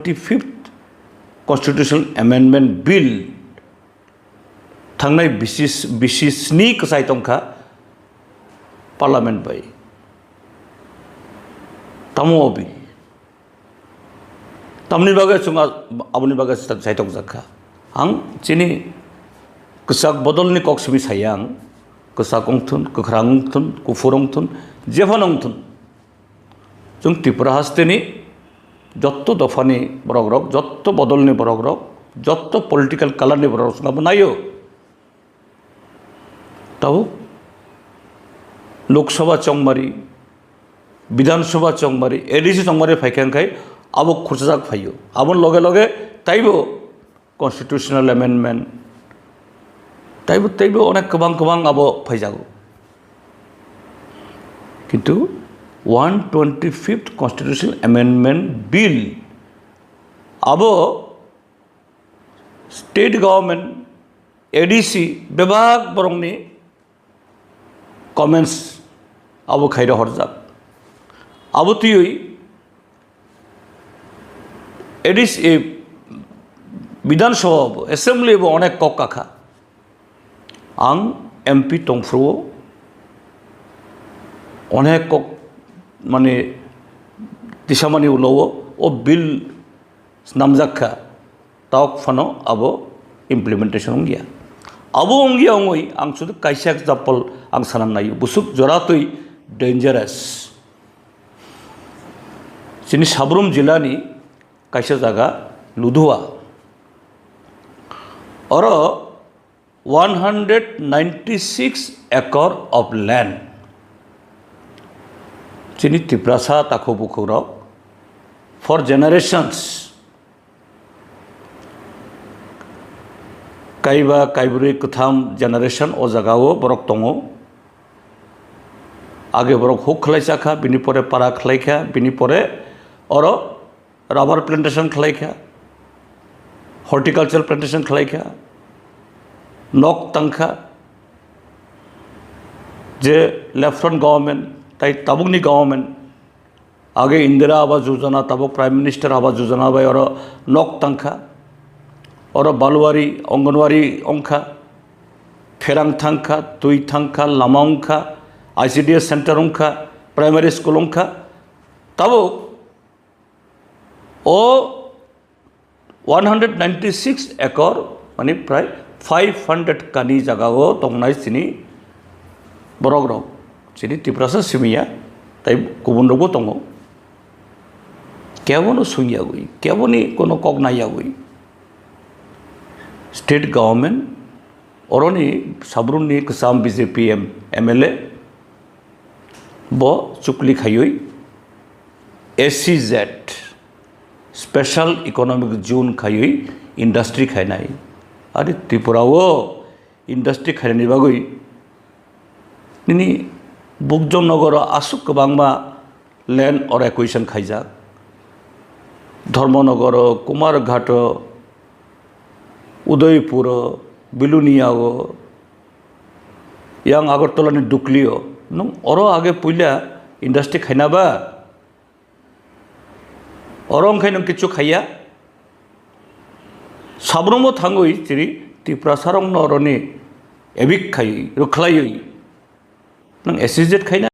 25th Constitutional Amendment Bill थांनाय बिसिस्नि कसाय तंखा parliament bye तामो अबि तामनि बागै सुंगा आबुनि बागै साइतक जाखा आं चिनि कसाक बदलनि कक्सबि सायां कसाक अंथुन कखरां अंथुन कुफुर अंथुन जेफान अंथुन जों त्रिपुरा हास्तेनि जत्तो दफानि बरगरक जत्तो बदलनि बरगरक जत्तो पॉलिटिकल कलरनि बरगरक सुंगा नायो ताऊ लोकसभा चौंमारी विधानसभा चौंमारी एडीसी चौंमारी फाइखांखाय आबो खुरजाक फायो आबो लगे लगे ताइबो कन्स्टिट्यूशनल एमेंडमेंट ताइबो अनेक गोबां आबो फाइजागो किन्तु 125th Constitutional Amendment Bill आबो स्टेट गवर्नमेंट एडीसी विभाग बरंनि कमेंट्स आबो खायदा हरजाक आबो तुय एडीसी विधानसभा एसेम्बली अनेक कक्काखा आं एमपी तंफ्रो अनेक कक माने दिशामानि उलावो ओ बिल नामजाखा ताक फानो आबो इम्प्लीमेंटेशन गया आबो अंगिया अंगई आं सुदु काइसा एग्जाम्पल आं सानां नायो बुसुक जरातुई डेंजरस जोंनि साब्रुम जिल्लानि काइसा जागा लुधुवा और 196 acre of land जोंनि त्रिपुरासा ताखौ बुखौराव फॉर जेनारेशन्स काइबा काइब्रै कथाम जेनारेशन ओ जागाओ बरक दङ आगे बरक हुक खलायसाखा बिनि परे पारा खलायखा बिनि परे और रबर प्लांटेशन खलायखा हर्टिकल्चर प्लांटेशन खलायखा नक तंखा जे लेफ्टन गवर्नमेंट ताई ताबुकनि गवर्नमेंट आगे Indira Awas Yojana Tabuk prime minister Awas Yojana bye और नक तंखा और बालुवारी अंगनवाड़ी अंखा फेरांग थांखा तुई थांखा लामा अंखा ICDS सेंटर अंखा प्राइमरी स्कूल अंखा तब ओ 196 acre माने प्राय 500 कानी जगाओ तंनाय सिनी बरगरक सिनी त्रिपुरासा सिमिया ताई गुबुन रगो दङ केवनो सुंगियागुई केवनी कोनो कगनायागुई स्टेट गवर्नमेंट अरनी साब्रुमनि कसाम बीजेपी MLA ब चुक्ली खायै SEZ स्पेशल इकोनॉमिक जोन खायै इंडस्ट्री खायनाय आरो त्रिपुराव इंडस्ट्री खायनायनि बागै नि बुकजम नगर आसुक गोबांमा लैंड और एक्विजिशन खायजाक धर्मनगर कुमारघाट उदयपुर बिलुनियाओ yang agartala ni duklio nung oro age puila industry khaina ba orong khainong kichu khaya sabromo thangoi chiri tripura sarong noroni ebik khai rukhlai nung SEZ khaina